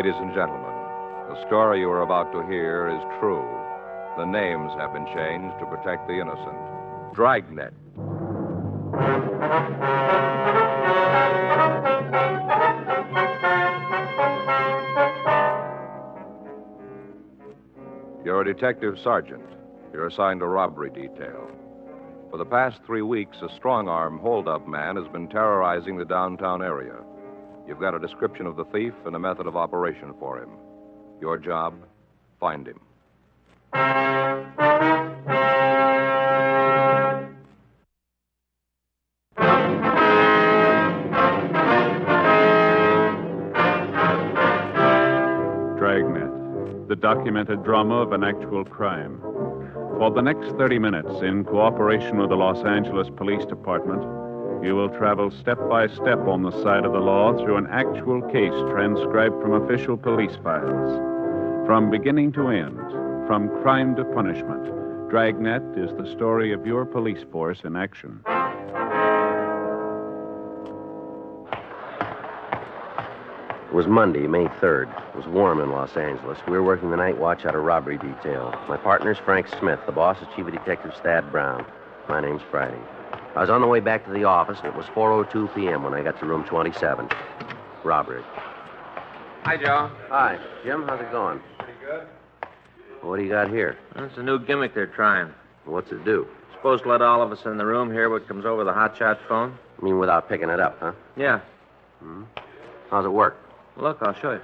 Ladies and gentlemen, the story you are about to hear is true. The names have been changed to protect the innocent. Dragnet. You're a detective sergeant. You're assigned a robbery detail. For the past 3 weeks, a strong-arm hold-up man has been terrorizing the downtown area. You've got a description of the thief and a method of operation for him. Your job, find him. Dragnet, the documented drama of an actual crime. For the next 30 minutes, in cooperation with the Los Angeles Police Department, you will travel step by step on the side of the law through an actual case transcribed from official police files. From beginning to end, from crime to punishment, Dragnet is the story of your police force in action. It was Monday, May 3rd. It was warm in Los Angeles. We were working the night watch out of robbery detail. My partner's Frank Smith. The boss is Chief of Detectives Thad Brown. My name's Friday. I was on the way back to the office, and it was 4:02 p.m. when I got to room 27. Robbery. Hi, Joe. Hi. Jim, how's it going? Pretty good. What do you got here? It's a new gimmick they're trying. What's it do? Supposed to let all of us in the room hear what comes over the hotshot phone? I mean, without picking it up, huh? Yeah. How's it work? Look, I'll show you.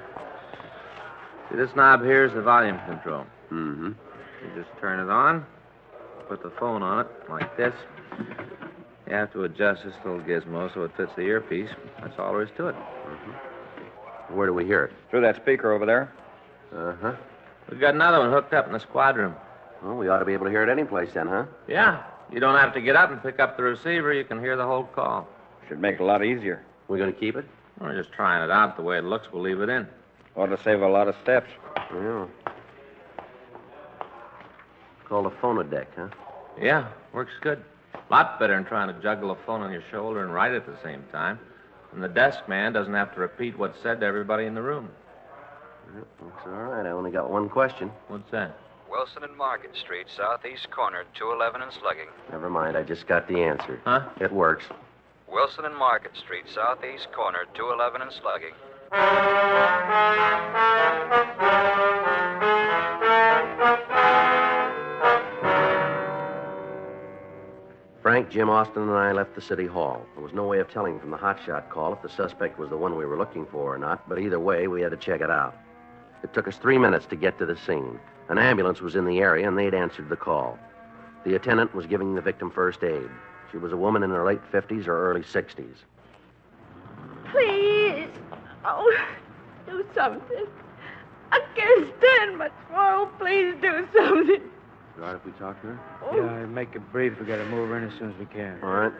See, this knob here is the volume control. Mm-hmm. You just turn it on, put the phone on it, like this. You have to adjust this little gizmo so it fits the earpiece. That's all there is to it. Where do we hear it? Through that speaker over there. Uh-huh. We've got another one hooked up in the squad room. Well, we ought to be able to hear it any place then, huh? Yeah. You don't have to get up and pick up the receiver. You can hear the whole call. Should make it a lot easier. We going to keep it? We're just trying it out. The way it looks, we'll leave it in. Ought to save a lot of steps. Yeah. Called a phonodeck, huh? Yeah, works good. Lot better than trying to juggle a phone on your shoulder and write at the same time. And the desk man doesn't have to repeat what's said to everybody in the room. Looks all right. I only got one question. What's that? Wilson and Market Street, southeast corner, 211 and Slugging. Never mind. I just got the answer. Huh? It works. Wilson and Market Street, southeast corner, 211 and Slugging. Frank, Jim Austin, and I left the city hall. There was no way of telling from the hotshot call if the suspect was the one we were looking for or not, but either way, we had to check it out. It took us 3 minutes to get to the scene. An ambulance was in the area, and they'd answered the call. The attendant was giving the victim first aid. She was a woman in her late 50s or early 60s. Please. Oh, do something. I can't stand much more. Oh, please do something. All right if we talk to her? Oh. Yeah, make it brief. We got to move her in as soon as we can. All right.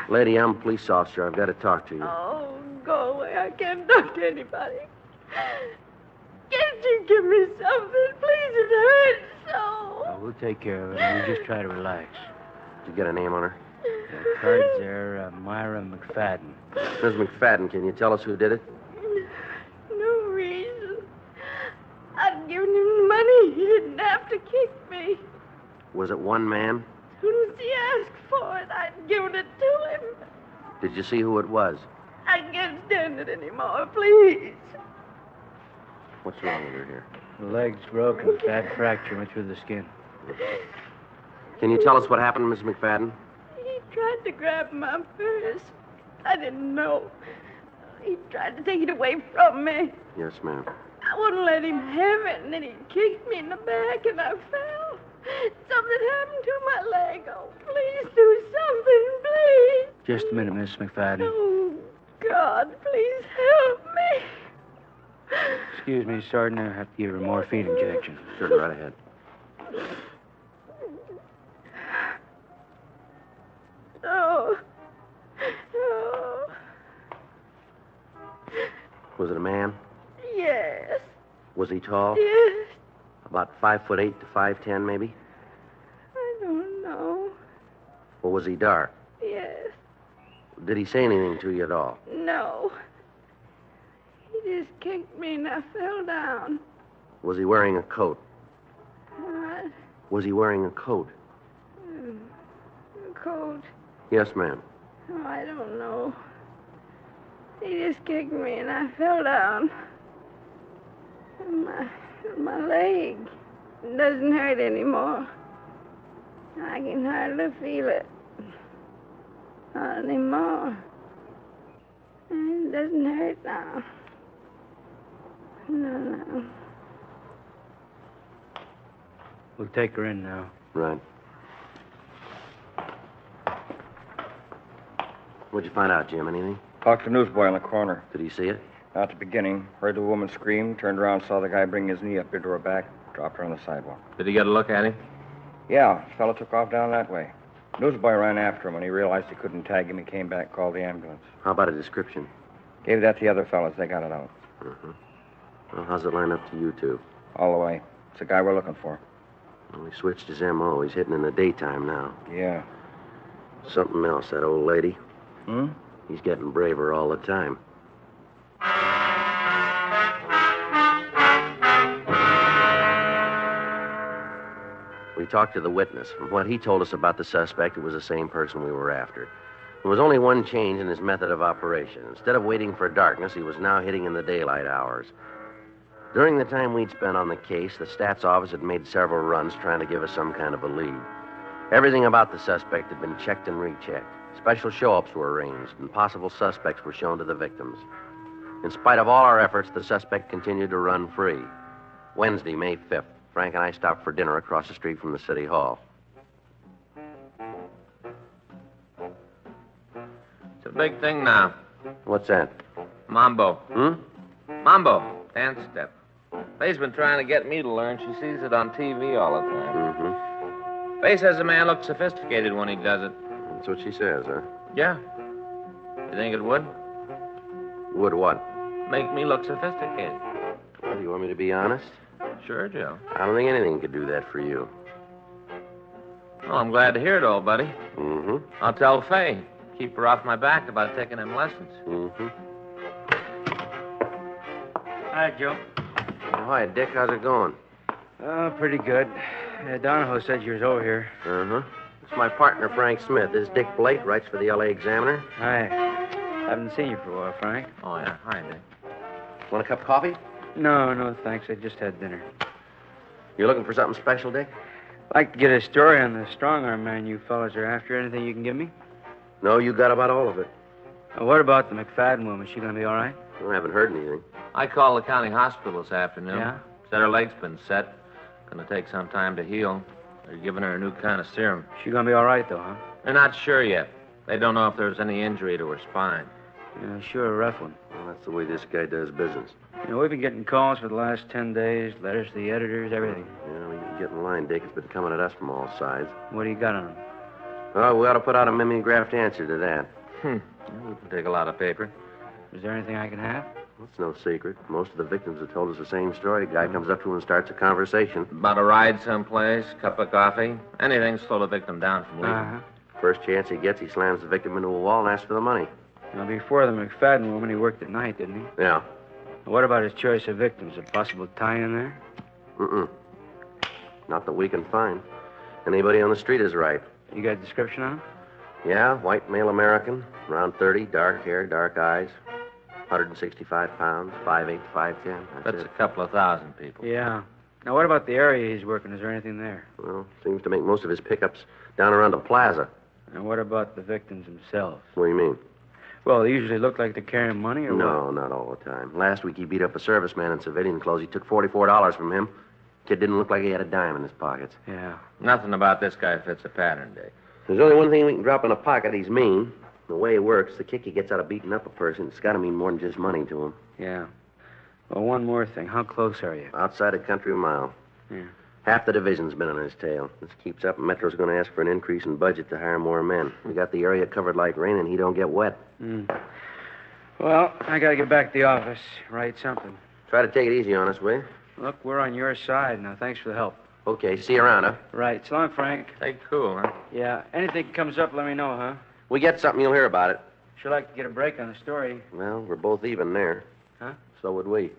Lady, I'm a police officer. I've got to talk to you. Oh, go away. I can't talk to anybody. Can't you give me something? Please, it hurts so. Oh, we'll take care of it. You just try to relax. Did you get a name on her? The cards there, Myra McFadden. Ms. McFadden, can you tell us who did it? No reason. I'd given him money. He didn't have to kick me. Was it one man? As soon as he asked for it, I'd given it to him. Did you see who it was? I can't stand it anymore, please. What's wrong with her here? The leg's broken. Bad fracture went through the skin. Can you tell us what happened, Miss McFadden? He tried to grab my purse. I didn't know. He tried to take it away from me. Yes, ma'am. I wouldn't let him have it, and then he kicked me in the back, and I fell. Something happened to my leg. Oh, please do something, please. Just a minute, Miss McFadden. Oh, God, please help me. Excuse me, Sergeant. I have to give her a morphine injection. Sure, right ahead. Oh. Oh. Was it a man? Yes. Was he tall? Yes. About 5'8" to 5'10", maybe? I don't know. Or was he dark? Yes. Did he say anything to you at all? No. He just kicked me and I fell down. Was he wearing a coat? What? Was he wearing a coat? Cold. Yes, ma'am. Oh, I don't know. He just kicked me and I fell down. My leg doesn't hurt anymore. I can hardly feel it. Not anymore. It doesn't hurt now. No. We'll take her in now. Right. What'd you find out, Jim? Anything? Talked to the newsboy on the corner. Did he see it? At the beginning, heard the woman scream, turned around, saw the guy bring his knee up into her back, dropped her on the sidewalk. Did he get a look at him? Yeah, the fellow took off down that way. Newsboy ran after him. When he realized he couldn't tag him, he came back, called the ambulance. How about a description? Gave that to the other fellas. They got it out. Uh-huh. Well, how's it line up to you two? All the way. It's the guy we're looking for. Well, he switched his M.O. He's hitting in the daytime now. Yeah. Something else, that old lady. Hmm? He's getting braver all the time. We talked to the witness. From what he told us about the suspect, it was the same person we were after. There was only one change in his method of operation. Instead of waiting for darkness, he was now hitting in the daylight hours. During the time we'd spent on the case, the stats office had made several runs trying to give us some kind of a lead. Everything about the suspect had been checked and rechecked. Special show-ups were arranged, and possible suspects were shown to the victims. In spite of all our efforts, the suspect continued to run free. Wednesday, May 5th, Frank and I stopped for dinner across the street from the city hall. It's a big thing now. What's that? Mambo. Mambo. Dance step. Faye's been trying to get me to learn. She sees it on TV all the time. Mm-hmm. Faye says the man looks sophisticated when he does it. That's what she says, huh? Yeah. You think it would? Would what? Make me look sophisticated. Well, you want me to be honest? Sure, Joe. I don't think anything could do that for you. Well, I'm glad to hear it, old buddy. Mm-hmm. I'll tell Faye. Keep her off my back about taking them lessons. Mm-hmm. Hi, Joe. Oh, hi, Dick. How's it going? Oh, pretty good. Donahoe said you was over here. Uh-huh. It's my partner, Frank Smith. This is Dick Blake, writes for the L.A. Examiner. Hi. Haven't seen you for a while, Frank. Oh, yeah. Hi, Dick. Want a cup of coffee? No, thanks. I just had dinner. You looking for something special, Dick? I'd like to get a story on the strong-arm man you fellas are after. Anything you can give me? No, you got about all of it. What about the McFadden woman? Is she going to be all right? I haven't heard anything. I called the county hospital this afternoon. Yeah? Said her leg's been set. Gonna take some time to heal. They're giving her a new kind of serum. She going to be all right, though, huh? They're not sure yet. They don't know if there's any injury to her spine. Yeah, sure, a rough one. Well, that's the way this guy does business. We've been getting calls for the last 10 days, letters to the editors, everything. Yeah, we get in line, Dick. It's been coming at us from all sides. What do you got on them? Oh, we ought to put out a mimeographed answer to that. It would take a lot of paper. Is there anything I can have? That's no secret. Most of the victims have told us the same story. A guy comes up to him and starts a conversation. About a ride someplace, cup of coffee, anything to slow the victim down from leaving. Uh-huh. First chance he gets, he slams the victim into a wall and asks for the money. Now, before the McFadden woman, he worked at night, didn't he? Yeah. What about his choice of victims? A possible tie-in there? Mm-mm. Not that we can find. Anybody on the street is right. You got a description on him? Yeah, white male American, around 30, dark hair, dark eyes, 165 pounds, 5'8", 5'10". That's a couple of thousand people. Yeah. Now, what about the area he's working? Is there anything there? Well, seems to make most of his pickups down around the plaza. And what about the victims themselves? What do you mean? Well, they usually look like they're carrying money, or No, not all the time. Last week he beat up a serviceman in civilian clothes. He took $44 from him. Kid didn't look like he had a dime in his pockets. what? Yeah. Nothing about this guy fits a pattern, Dick. There's only one thing we can drop in a pocket. He's mean. The way he works, the kick he gets out of beating up a person, it's got to mean more than just money to him. Yeah. Well, one more thing. How close are you? Outside a country mile. Yeah. Half the division's been on his tail. This keeps up, and Metro's going to ask for an increase in budget to hire more men. We got the area covered like rain, and he don't get wet. Well, I got to get back to the office, write something. Try to take it easy on us, will you? Look, we're on your side now. Thanks for the help. Okay, see you around, huh? Right. So long, Frank. Take cool, huh? Yeah. Anything comes up, let me know, huh? We get something, you'll hear about it. Sure like to get a break on the story. Well, we're both even there. Huh? So would we.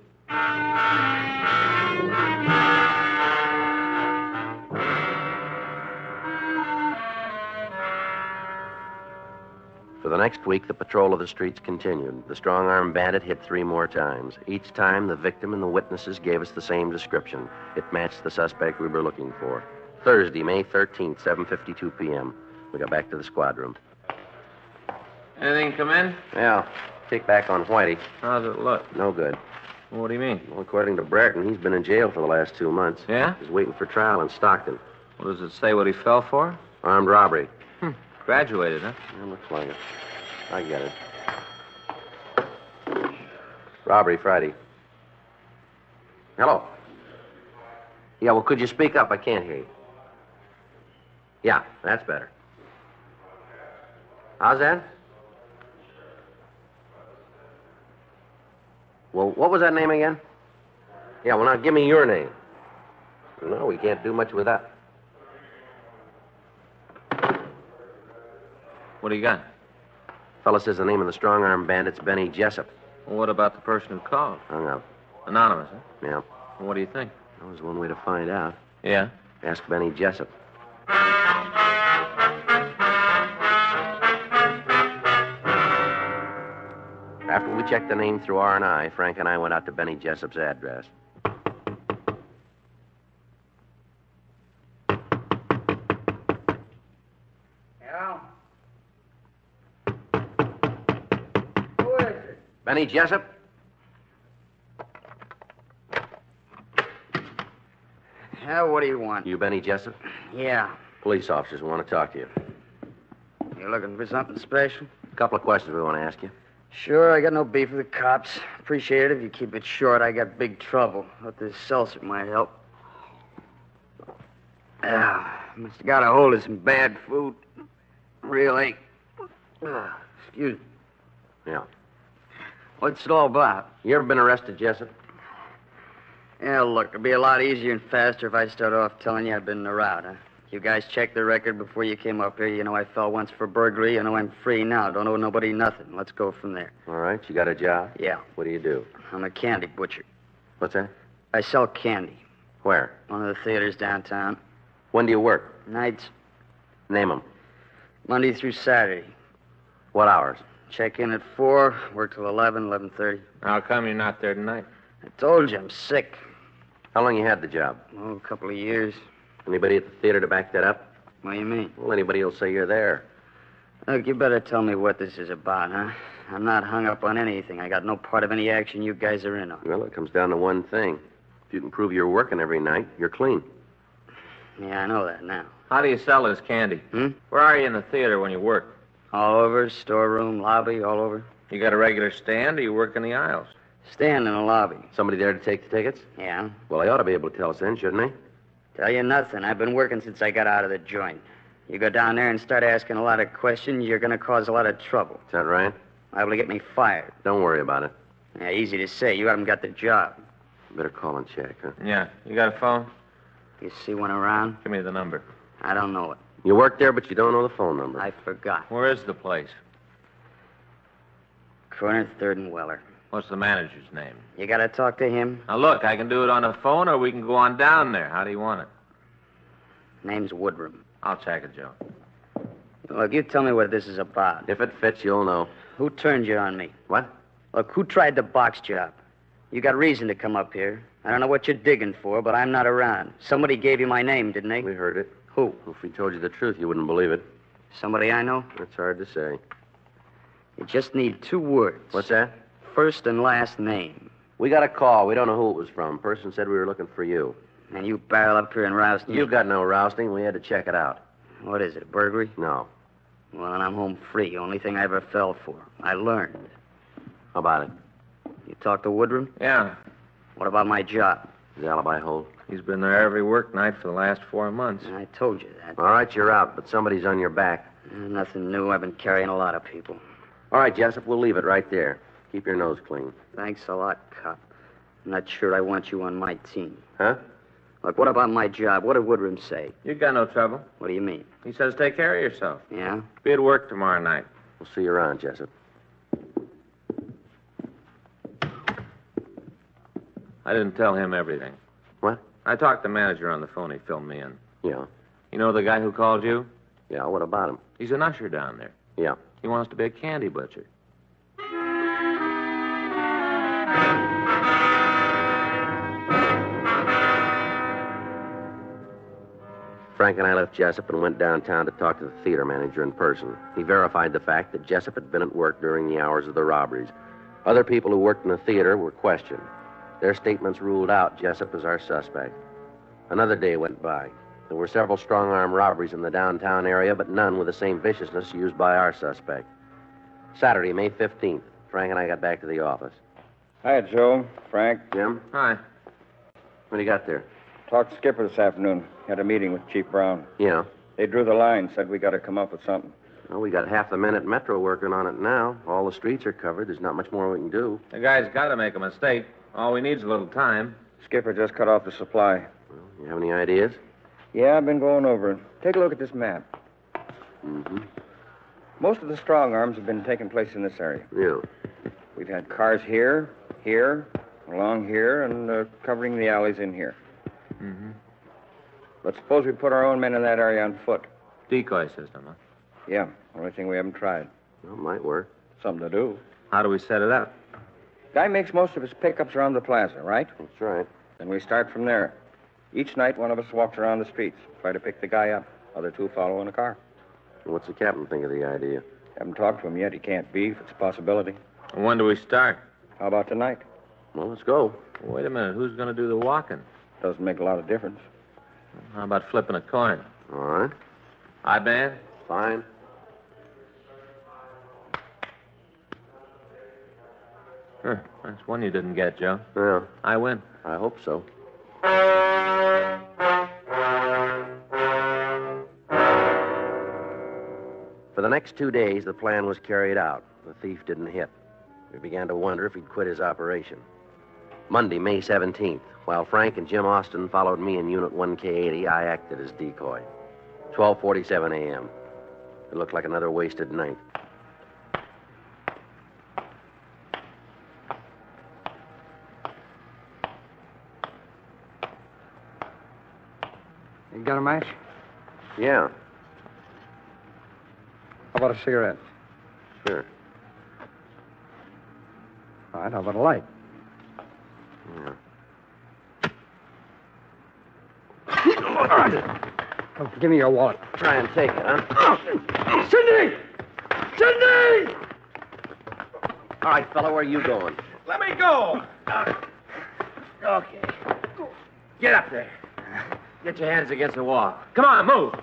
For the next week, the patrol of the streets continued. The strong-arm bandit hit 3 more times. Each time, the victim and the witnesses gave us the same description. It matched the suspect we were looking for. Thursday, May 13th, 7:52 p.m. We got back to the squad room. Anything come in? Yeah, kick back on Whitey. How's it look? No good. Well, what do you mean? Well, according to Brereton, he's been in jail for the last 2 months. Yeah? He's waiting for trial in Stockton. Well, does it say what he fell for? Armed robbery. Graduated, huh? Yeah, looks like it. I get it. Robbery Friday. Hello. Yeah, well, could you speak up? I can't hear you. Yeah, that's better. How's that? Well, what was that name again? Yeah, well, now give me your name. No, we can't do much with that. What do you got? Fella says the name of the strong-arm bandit's Benny Jessup. Well, what about the person who called? Hung up. Anonymous, huh? Yeah. Well, what do you think? That was one way to find out. Yeah? Ask Benny Jessup. After we checked the name through R&I, Frank and I went out to Benny Jessup's address. Yeah? Who is it? Benny Jessup? Yeah, what do you want? You Benny Jessup? Yeah. Police officers want to talk to you. You looking for something special? A couple of questions we want to ask you. Sure, I got no beef with the cops. Appreciate it if you keep it short. I got big trouble. But this seltzer might help. Must have got a hold of some bad food. Really. Excuse me. Yeah. What's it all about? You ever been arrested, Jessup? Yeah, look, it'd be a lot easier and faster if I started off telling you I'd been in the route, huh? You guys checked the record before you came up here. You know I fell once for burglary. You know I'm free now. Don't owe nobody nothing. Let's go from there. All right. You got a job? Yeah. What do you do? I'm a candy butcher. What's that? I sell candy. Where? One of the theaters downtown. When do you work? Nights, Name them. Monday through Saturday. What hours? Check in at 4, work till 11, 11:30. How come you're not there tonight? I told you I'm sick. How long you had the job? Oh, a couple of years. Anybody at the theater to back that up? What do you mean? Well, anybody will say you're there. Look, you better tell me what this is about, huh? I'm not hung up on anything. I got no part of any action you guys are in on. Well, it comes down to one thing. If you can prove you're working every night, you're clean. Yeah, I know that now. How do you sell this candy? Hmm? Where are you in the theater when you work? All over, storeroom, lobby, all over. You got a regular stand or you work in the aisles? Stand in the lobby. Somebody there to take the tickets? Yeah? Well, they ought to be able to tell us then, shouldn't they? Tell you nothing. I've been working since I got out of the joint. You go down there and start asking a lot of questions, you're going to cause a lot of trouble. Is that right? Liable to get me fired. Don't worry about it. Yeah, easy to say. You haven't got the job. Better call and check, huh? Yeah. You got a phone? You see one around? Give me the number. I don't know it. You work there, but you don't know the phone number. I forgot. Where is the place? Corner 3rd and Weller. What's the manager's name? You got to talk to him? Now, look, I can do it on the phone or we can go on down there. How do you want it? Name's Woodrum. I'll check it, Joe. Look, you tell me what this is about. If it fits, you'll know. Who turned you on me? What? Look, who tried the box job? You got reason to come up here. I don't know what you're digging for, but I'm not around. Somebody gave you my name, didn't they? We heard it. Who? If we told you the truth, you wouldn't believe it. Somebody I know? That's hard to say. You just need 2 words. What's that? First and last name. We got a call. We don't know who it was from. Person said we were looking for you. And you barrel up here and roust me. You got no rousting. We had to check it out. What is it, a burglary? No. Well, then I'm home free. Only thing I ever fell for. I learned. How about it? You talked to Woodrum? Yeah. What about my job? His alibi hold? He's been there every work night for the last 4 months. I told you that. All right, you're out, but somebody's on your back. Nothing new. I've been carrying a lot of people. All right, Jessup, we'll leave it right there. Keep your nose clean. Thanks a lot, cop. I'm not sure I want you on my team. Huh? Look, what about my job? What did Woodrum say? You got no trouble. What do you mean? He says take care of yourself. Yeah? Be at work tomorrow night. We'll see you around, Jessup. I didn't tell him everything. What? I talked to the manager on the phone. He filled me in. Yeah. You know the guy who called you? Yeah, what about him? He's an usher down there. Yeah. He wants to be a candy butcher. Frank and I left Jessup and went downtown to talk to the theater manager in person. He verified the fact that Jessup had been at work during the hours of the robberies. Other people who worked in the theater were questioned. Their statements ruled out Jessup as our suspect. Another day went by. There were several strong-arm robberies in the downtown area, but none with the same viciousness used by our suspect. Saturday, May 15th, Frank and I got back to the office. Hi, Joe. Frank. Jim, Hi. what do you got there? Talked to Skipper this afternoon. Had a meeting with Chief Brown. Yeah. They drew the line, said we got to come up with something. Well, we got half the men at Metro working on it now. All the streets are covered. There's not much more we can do. The guy's got to make a mistake. All we need is a little time. Skipper just cut off the supply. Well, you have any ideas? Yeah, I've been going over it. Take a look at this map. Mm-hmm. Most of the strong arms have been taking place in this area. Yeah. We've had cars here, along here, and covering the alleys in here. Mm-hmm. But suppose we put our own men in that area on foot. Decoy system, huh? Yeah, only thing we haven't tried. Well, it might work. Something to do. How do we set it up? Guy makes most of his pickups around the plaza, right? That's right. Then we start from there. Each night, one of us walks around the streets, try to pick the guy up. Other two follow in a car. What's the captain think of the idea? Haven't talked to him yet. He can't beef. It's a possibility. And when do we start? How about tonight? Well, let's go. Wait a minute. Who's going to do the walking? Doesn't make a lot of difference. How about flipping a coin? All right. I ban? Fine. Huh. That's one you didn't get, Joe. Yeah, I win. I hope so. For the next 2 days, the plan was carried out. The thief didn't hit. We began to wonder if he'd quit his operation. Monday, May 17th, while Frank and Jim Austin followed me in Unit 1K80, I acted as decoy. 12:47 a.m. It looked like another wasted night. You got a match? Yeah, How about a cigarette? sure. All right, how about a light? Yeah. All right. Oh, give me your wallet. Try and take it, huh? Sidney! Sidney! All right, fella, where are you going? Let me go! Okay. Get up there. Get your hands against the wall. Come on, move.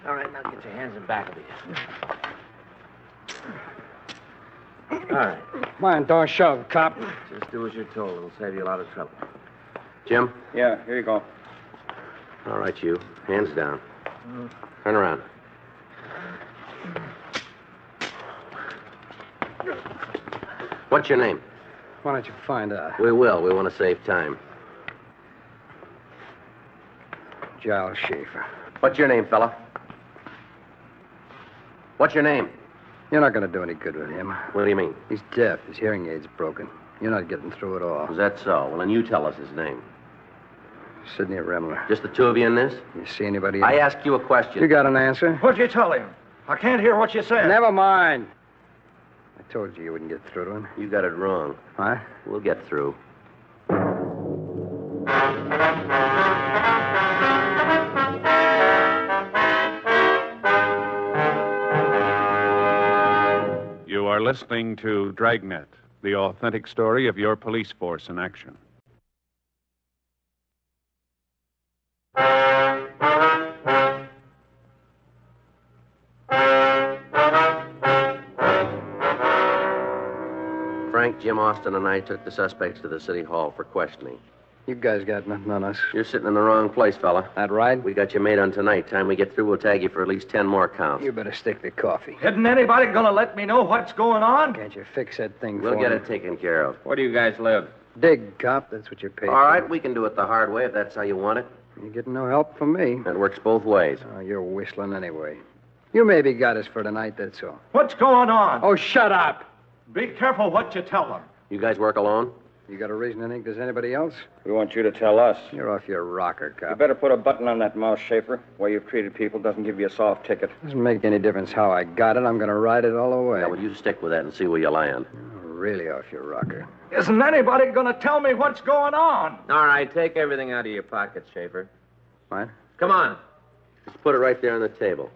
All right, now get your hands in back of you. All right. Mind, don't shove, cop. Just do as you're told. It'll save you a lot of trouble. Jim? Yeah, here you go. All right, you. Hands down. Turn around. What's your name? Why don't you find out? We will. We want to save time. Giles Schaefer. What's your name, fella? What's your name? You're not going to do any good with him. What do you mean? He's deaf. His hearing aid's broken. You're not getting through at all. Is that so? Well, then you tell us his name. Sidney Remler. Just the two of you in this? You see anybody? I asked you a question. You got an answer? What'd you tell him? I can't hear what you said. Never mind. I told you wouldn't get through to him. You got it wrong. What? We'll get through. You are listening to Dragnet, the authentic story of your police force in action. Frank, Jim Austin, and I took the suspects to the city hall for questioning. You guys got nothing on us. You're sitting in the wrong place, fella. That right? We got you made on tonight. Time we get through, we'll tag you for at least 10 more counts. You better stick to coffee. Isn't anybody gonna let me know what's going on? Can't you fix that thing We'll for get me? it taken care of. Where do you guys live? Dig, cop. That's what you're paid All for. right, we can do it the hard way if that's how you want it. You're getting no help from me. That works both ways. Oh, you're whistling anyway. You maybe got us for tonight, that's all. What's going on? Oh, shut up. Be careful what you tell them. You guys work alone? You got a reason to think there's anybody else? We want you to tell us. You're off your rocker, You cop. better put a button on that mouth, Schaefer. The way you've treated people doesn't give you a soft ticket. Doesn't make any difference how I got it. I'm going to ride it all the way. Now, will you stick with that and see where you land? You're really off your rocker. Isn't anybody going to tell me what's going on? All right, take everything out of your pockets, Schaefer. What? Come on. Just put it right there on the table.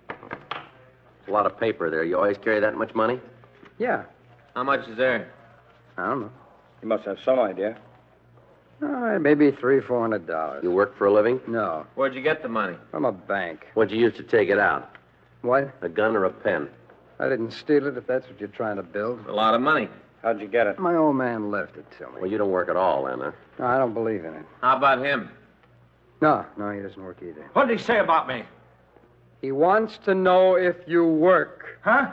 There's a lot of paper there. You always carry that much money? Yeah. How much is there? I don't know. You must have some idea. All right, maybe $300-400. You work for a living? No, Where'd you get the money? from a bank. What'd you use to take it out? What? A gun or a pen? I didn't steal it, if that's what you're trying to build. A lot of money. How'd you get it? My old man left it to me. Well, you don't work at all, then, huh? No, I don't believe in it. How about him? No, he doesn't work either. What did he say about me? He wants to know if you work. Huh?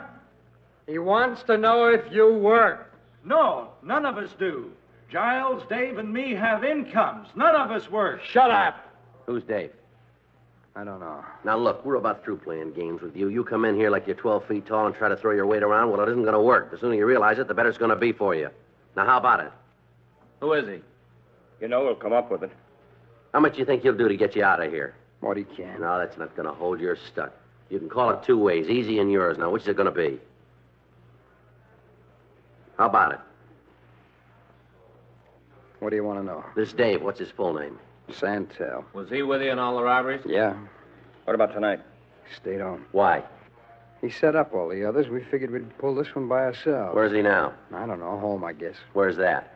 He wants to know if you work. No, none of us do. Giles, Dave, and me have incomes. None of us work. Shut up. Who's Dave? I don't know. Now, look, we're about through playing games with you. You come in here like you're 12 feet tall and try to throw your weight around. Well, it isn't going to work. The sooner you realize it, the better it's going to be for you. Now, how about it? Who is he? You know we'll come up with it. How much you think he'll do to get you out of here? What he can. No, that's not going to hold. You're stuck. You can call it two ways, easy and yours. Now, which is it going to be? How about it? What do you want to know? This Dave, what's his full name? Santel. Was he with you in all the robberies? Yeah, What about tonight? stayed on. Why? He set up all the others. We figured we'd pull this one by ourselves. Where's he now? I don't know, home, I guess. Where's that?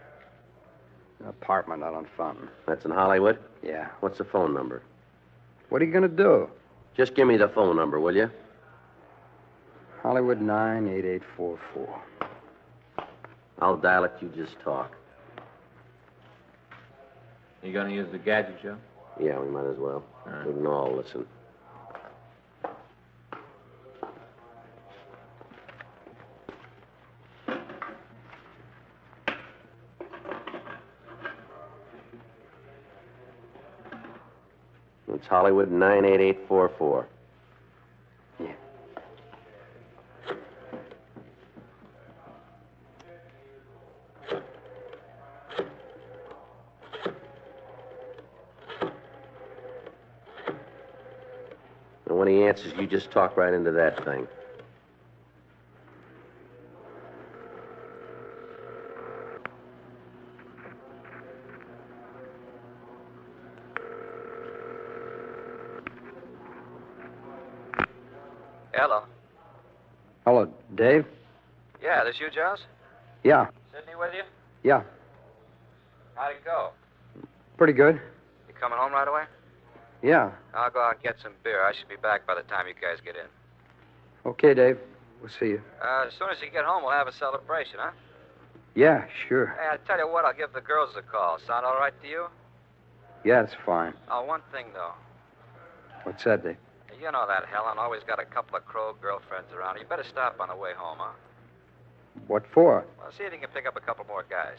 An apartment out on Fountain. That's in Hollywood? Yeah. What's the phone number? What are you going to do? Just give me the phone number, will you? Hollywood 98844. I'll dial it. You just talk. You gonna use the gadget, Joe? Yeah, we might as well. We can all listen. It's Hollywood 98844. Yeah. And when he answers, you just talk right into that thing. Hello. Hello, Dave? Yeah, this you, Giles? Yeah, Sydney with you? yeah. How'd it go? Pretty good. You coming home right away? Yeah. I'll go out and get some beer. I should be back by the time you guys get in. Okay, Dave. We'll see you. As soon as you get home, we'll have a celebration, huh? Yeah, sure. Hey, I tell you what, I'll give the girls a call. Sound all right to you? Yeah, it's fine. Oh, one thing, though. What's that, Dave? You know that Helen always got a couple of crow girlfriends around. You better stop on the way home, huh? What for? Well, see if you can pick up a couple more guys.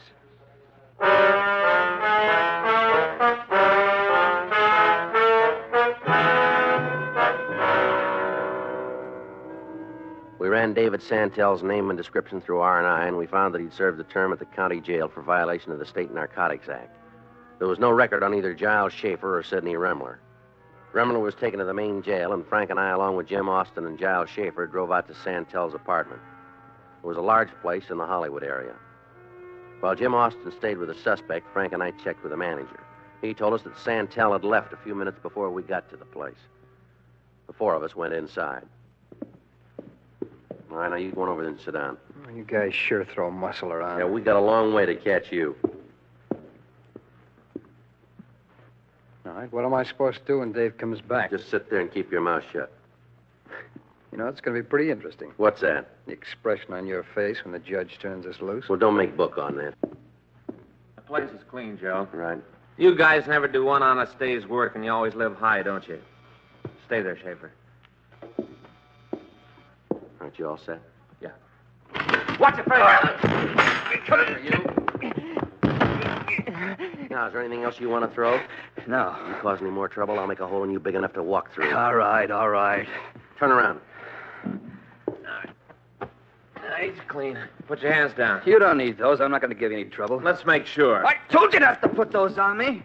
We ran David Santel's name and description through R&I, and we found that he'd served a term at the county jail for violation of the State Narcotics Act. There was no record on either Giles Schaefer or Sidney Remler. Remler was taken to the main jail, and Frank and I, along with Jim Austin and Giles Schaefer, drove out to Santel's apartment. It was a large place in the Hollywood area. While Jim Austin stayed with the suspect, Frank and I checked with the manager. He told us that Santel had left a few minutes before we got to the place. The four of us went inside. All right, now you go on over there and sit down. Oh, you guys sure throw muscle around. Yeah, we got a long way to catch you. All right, what am I supposed to do when Dave comes back? Just sit there and keep your mouth shut. You know, it's going to be pretty interesting. What's that? The expression on your face when the judge turns us loose. Well, don't make book on that. The place is clean, Joe. Right. You guys never do one honest day's work, and you always live high, don't you? Stay there, Schaefer. Aren't you all set? Yeah. Watch your face. Now, is there anything else you want to throw? No. You cause any more trouble, I'll make a hole in you big enough to walk through. All right, all right. Turn around. He's clean. Put your hands down. You don't need those. I'm not going to give you any trouble. Let's make sure. I told you not to put those on me.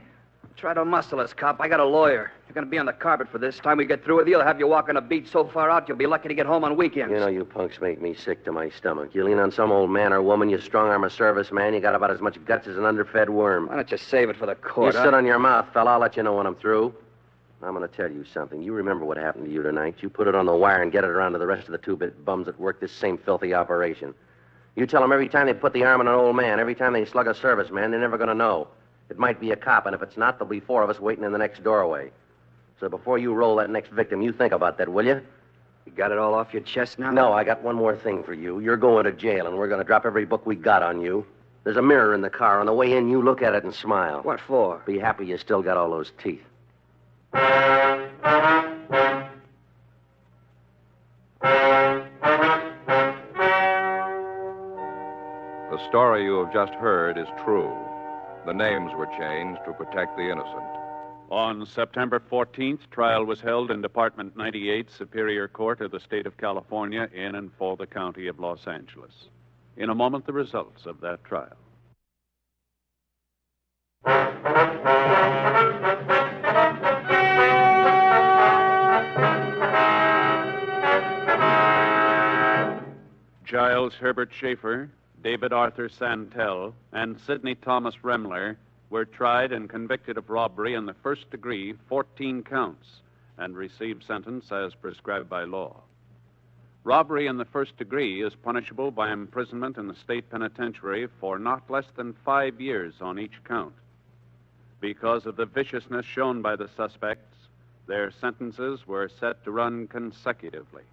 Try to muscle us, cop. I got a lawyer. You're going to be on the carpet for this. Time we get through with you, I'll have you walking a beat so far out, you'll be lucky to get home on weekends. You know, you punks make me sick to my stomach. You lean on some old man or woman, you strong-arm a serviceman, you got about as much guts as an underfed worm. Why don't you save it for the court, You sit on your mouth, fella. I'll let you know when I'm through. I'm going to tell you something. You remember what happened to you tonight. You put it on the wire and get it around to the rest of the two-bit bums that work this same filthy operation. You tell them every time they put the arm on an old man, every time they slug a serviceman, they're never going to know. It might be a cop, and if it's not, there'll be 4 of us waiting in the next doorway. So before you roll that next victim, you think about that, will you? You got it all off your chest now? No, I got one more thing for you. You're going to jail, and we're going to drop every book we got on you. There's a mirror in the car. On the way in, you look at it and smile. What for? Be happy you still got all those teeth. The story you have just heard is true. The names were changed to protect the innocent. On September 14th, trial was held in Department 98, Superior Court of the State of California, in and for the County of Los Angeles. In a moment, the results of that trial. Giles Herbert Schaefer, David Arthur Santel, and Sidney Thomas Remler were tried and convicted of robbery in the first degree, 14 counts, and received sentence as prescribed by law. Robbery in the first degree is punishable by imprisonment in the state penitentiary for not less than 5 years on each count. Because of the viciousness shown by the suspects, their sentences were set to run consecutively.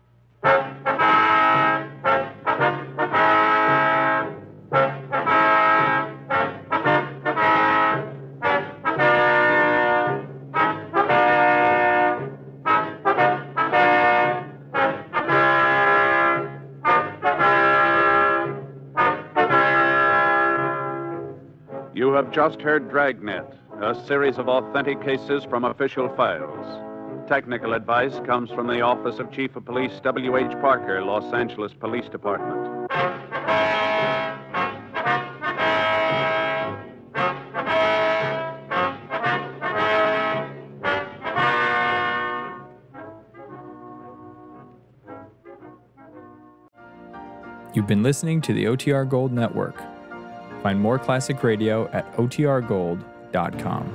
You have just heard Dragnet, a series of authentic cases from official files. Technical advice comes from the Office of Chief of Police W.H. Parker, Los Angeles Police Department. You've been listening to the OTR Gold Network. Find more classic radio at otrgold.com.